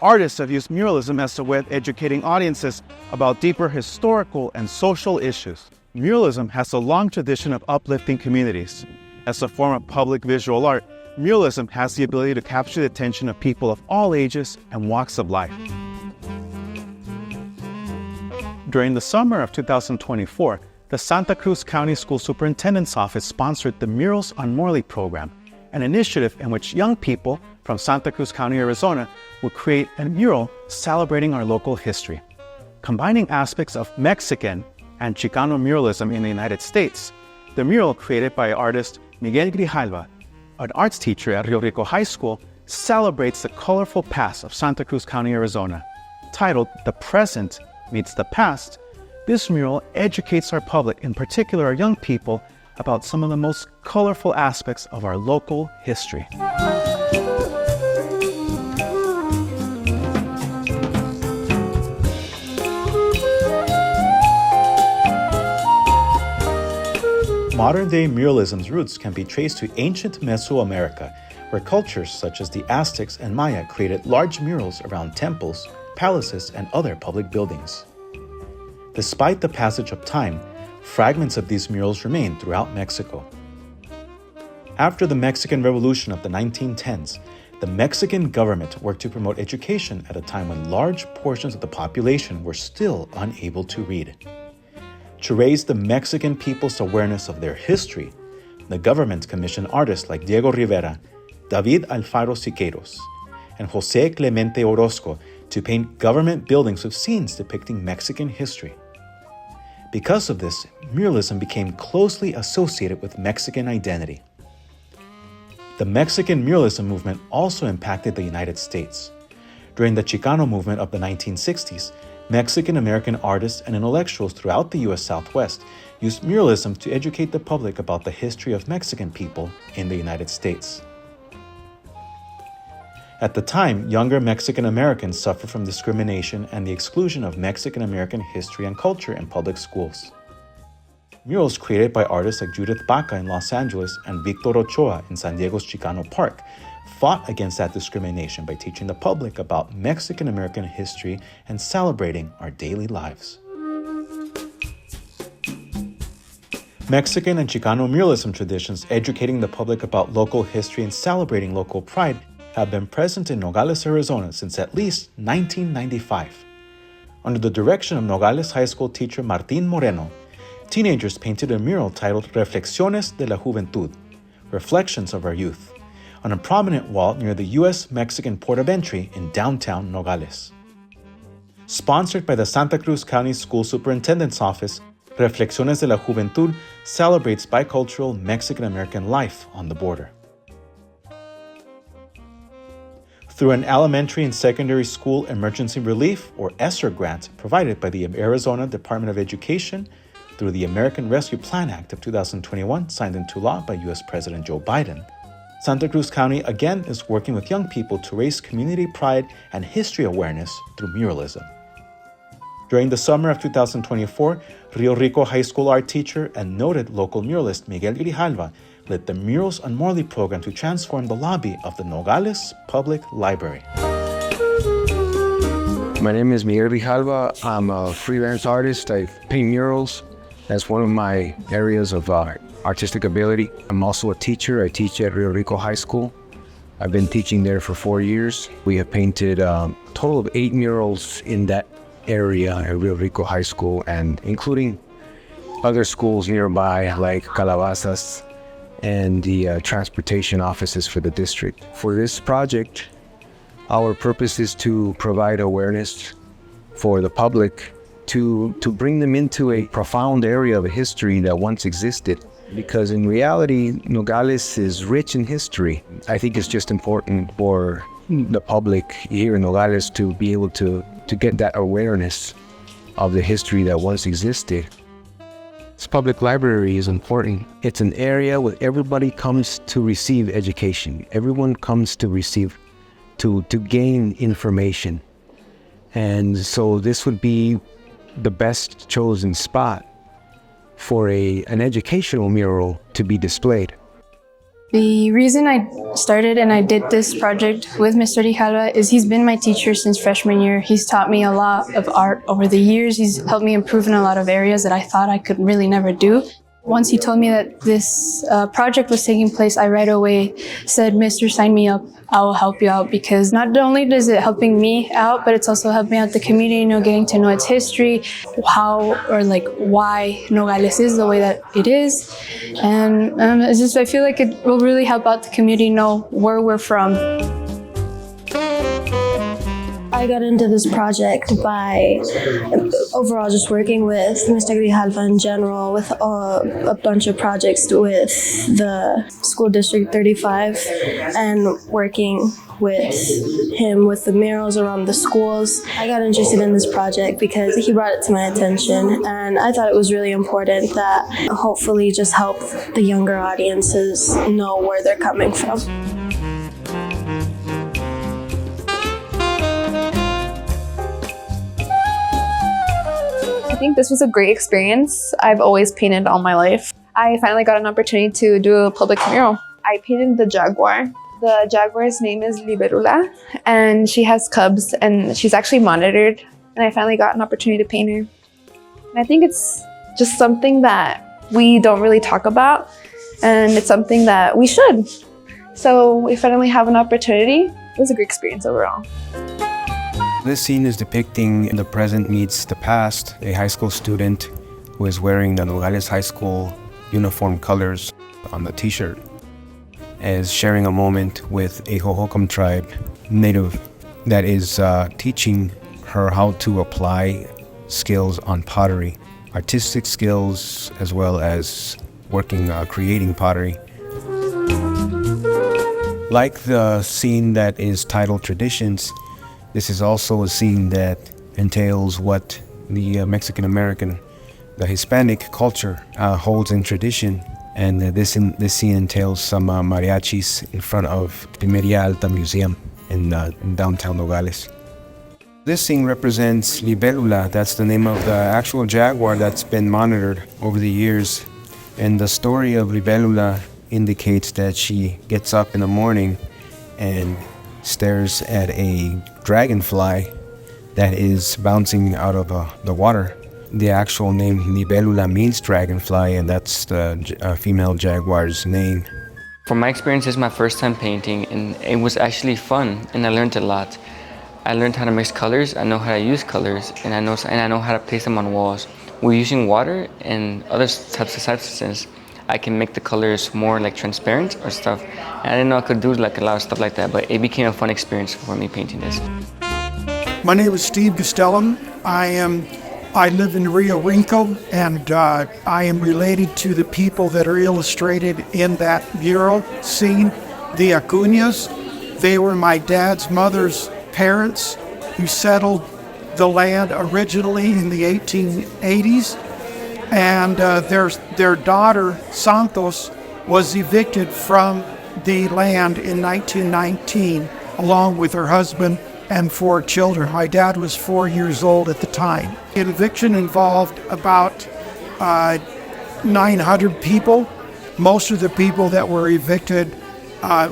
Artists have used muralism as a way of educating audiences about deeper historical and social issues. Muralism has a long tradition of uplifting communities. As a form of public visual art, muralism has the ability to capture the attention of people of all ages and walks of life. During the summer of 2024, the Santa Cruz County School Superintendent's Office sponsored the Murals on Morley program, an initiative in which young people from Santa Cruz County, Arizona, will create a mural celebrating our local history. Combining aspects of Mexican and Chicano muralism in the United States, the mural created by artist Miguel Grijalva, an arts teacher at Rio Rico High School, celebrates the colorful past of Santa Cruz County, Arizona. Titled "The Present Meets the Past," this mural educates our public, in particular our young people, about some of the most colorful aspects of our local history. Modern-day muralism's roots can be traced to ancient Mesoamerica, where cultures such as the Aztecs and Maya created large murals around temples, palaces, and other public buildings. Despite the passage of time, fragments of these murals remain throughout Mexico. After the Mexican Revolution of the 1910s, the Mexican government worked to promote education at a time when large portions of the population were still unable to read. To raise the Mexican people's awareness of their history, the government commissioned artists like Diego Rivera, David Alfaro Siqueiros, and José Clemente Orozco to paint government buildings with scenes depicting Mexican history. Because of this, muralism became closely associated with Mexican identity. The Mexican muralism movement also impacted the United States. During the Chicano movement of the 1960s, Mexican-American artists and intellectuals throughout the U.S. Southwest used muralism to educate the public about the history of Mexican people in the United States. At the time, younger Mexican-Americans suffered from discrimination and the exclusion of Mexican-American history and culture in public schools. Murals created by artists like Judith Baca in Los Angeles and Victor Ochoa in San Diego's Chicano Park fought against that discrimination by teaching the public about Mexican-American history and celebrating our daily lives. Mexican and Chicano muralism traditions educating the public about local history and celebrating local pride have been present in Nogales, Arizona since at least 1995. Under the direction of Nogales High School teacher Martín Moreno, teenagers painted a mural titled Reflexiones de la Juventud, Reflections of Our Youth, on a prominent wall near the U.S. Mexican port of entry in downtown Nogales. Sponsored by the Santa Cruz County School Superintendent's Office, Reflexiones de la Juventud celebrates bicultural Mexican-American life on the border. Through an elementary and secondary school emergency relief, or ESSER grant, provided by the Arizona Department of Education through the American Rescue Plan Act of 2021, signed into law by U.S. President Joe Biden, Santa Cruz County again is working with young people to raise community pride and history awareness through muralism. During the summer of 2024, Rio Rico High School art teacher and noted local muralist Miguel Grijalva led the Murals on Morley program to transform the lobby of the Nogales Public Library. My name is Miguel Grijalva. I'm a freelance artist. I paint murals. That's one of my areas of artistic ability. I'm also a teacher. I teach at Rio Rico High School. I've been teaching there for 4 years. We have painted a total of 8 murals in that area at Rio Rico High School, and including other schools nearby like Calabazas and the transportation offices for the district. For this project, our purpose is to provide awareness for the public to bring them into a profound area of history that once existed. Because in reality, Nogales is rich in history. I think it's just important for the public here in Nogales to be able to get that awareness of the history that once existed. This public library is important. It's an area where everybody comes to receive education. Everyone comes to receive, to gain information. And so this would be the best chosen spot for an educational mural to be displayed. The reason I started and I did this project with Mr. Grijalva is he's been my teacher since freshman year. He's taught me a lot of art over the years. He's helped me improve in a lot of areas that I thought I could really never do. Once he told me that this project was taking place, I right away said, "Mr. Sign me up. I will help you out," because not only is it helping me out, but it's also helping out the community, getting to know its history, why Nogales is the way that it is. And I feel like it will really help out the community know where we're from. I got into this project by overall just working with Mr. Grijalva in general, with a bunch of projects with the School District 35, and working with him with the murals around the schools. I got interested in this project because he brought it to my attention, and I thought it was really important that hopefully just help the younger audiences know where they're coming from. I think this was a great experience. I've always painted all my life. I finally got an opportunity to do a public mural. I painted the jaguar. The jaguar's name is Libélula, and she has cubs, and she's actually monitored, and I finally got an opportunity to paint her. And I think it's just something that we don't really talk about, and it's something that we should. So we finally have an opportunity. It was a great experience overall. This scene is depicting the present meets the past. A high school student who is wearing the Nogales High School uniform colors on the t-shirt is sharing a moment with a Hohokam tribe native that is teaching her how to apply skills on pottery, artistic skills as well as creating pottery. Like the scene that is titled Traditions, this is also a scene that entails what the Mexican American, the Hispanic culture holds in tradition. And this scene entails some mariachis in front of Primeria Alta Museum in downtown Nogales. This scene represents Libélula. That's the name of the actual jaguar that's been monitored over the years. And the story of Libélula indicates that she gets up in the morning and stares at a dragonfly that is bouncing out of the water. The actual name Libélula means dragonfly, and that's the female jaguar's name. From my experience, it's my first time painting, and it was actually fun, and I learned a lot. I learned how to mix colors, I know how to use colors, and I know how to place them on walls. We're using water and other types of substances. I can make the colors more transparent or stuff. And I didn't know I could do a lot of stuff like that, but it became a fun experience for me painting this. My name is Steve Castellum. I live in Rio Rico, and I am related to the people that are illustrated in that mural scene, the Acuñas. They were my dad's mother's parents who settled the land originally in the 1880s. And their daughter, Santos, was evicted from the land in 1919, along with her husband and 4 children. My dad was 4 years old at the time. The eviction involved about 900 people. Most of the people that were evicted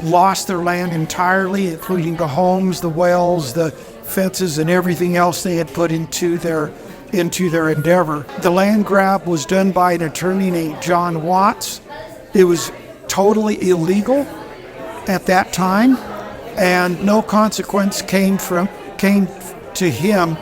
lost their land entirely, including the homes, the wells, the fences, and everything else they had put into their endeavor. The land grab was done by an attorney named John Watts. It was totally illegal at that time, and no consequence came to him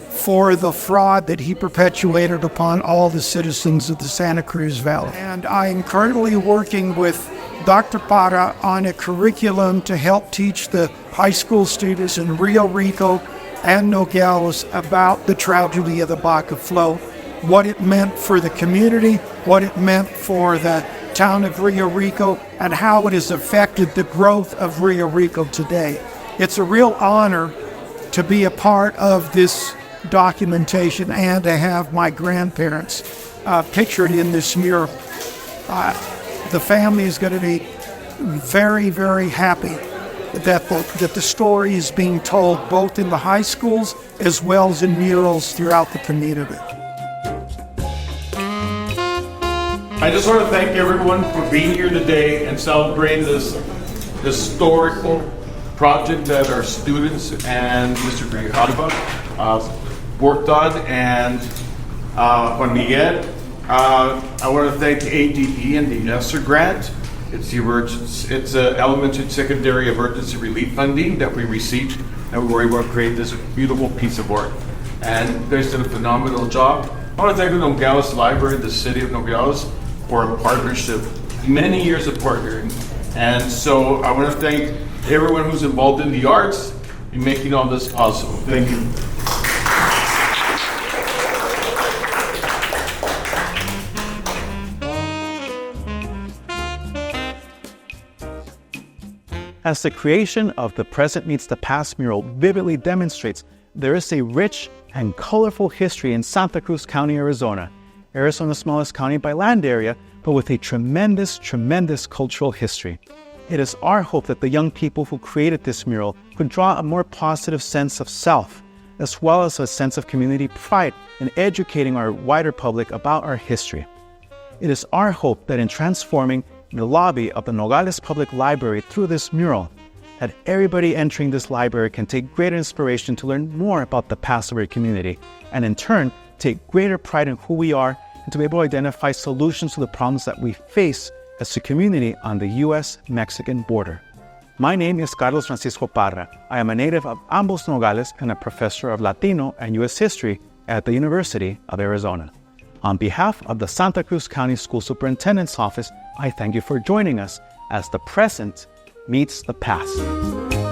for the fraud that he perpetuated upon all the citizens of the Santa Cruz Valley. And I am currently working with Dr. Parra on a curriculum to help teach the high school students in Rio Rico and Nogales about the tragedy of the Baca Flow, what it meant for the community, what it meant for the town of Rio Rico, and how it has affected the growth of Rio Rico today. It's a real honor to be a part of this documentation and to have my grandparents pictured in this mural. The family is going to be very, very happy that the story is being told both in the high schools as well as in murals throughout the community. I just want to thank everyone for being here today and celebrating this historical project that our students and Mr. Grijalva worked on, and Juan Miguel. I want to thank ADE and the ESSER grant. It's the elementary and secondary emergency relief funding that we received, and we were able to create this beautiful piece of work. And they did a phenomenal job. I want to thank the Nogales Library, the city of Nogales, for a partnership, many years of partnering. And so I want to thank everyone who's involved in the arts in making all this possible. Thank you. As the creation of the Present Meets the Past mural vividly demonstrates, there is a rich and colorful history in Santa Cruz County, Arizona. Arizona's smallest county by land area, but with a tremendous, tremendous cultural history. It is our hope that the young people who created this mural could draw a more positive sense of self, as well as a sense of community pride in educating our wider public about our history. It is our hope that in transforming the lobby of the Nogales Public Library through this mural, that everybody entering this library can take greater inspiration to learn more about the past of our community, and in turn, take greater pride in who we are and to be able to identify solutions to the problems that we face as a community on the U.S. Mexican border. My name is Carlos Francisco Parra. I am a native of ambos Nogales and a professor of Latino and U.S. history at the University of Arizona. On behalf of the Santa Cruz County School Superintendent's Office, I thank you for joining us as the present meets the past.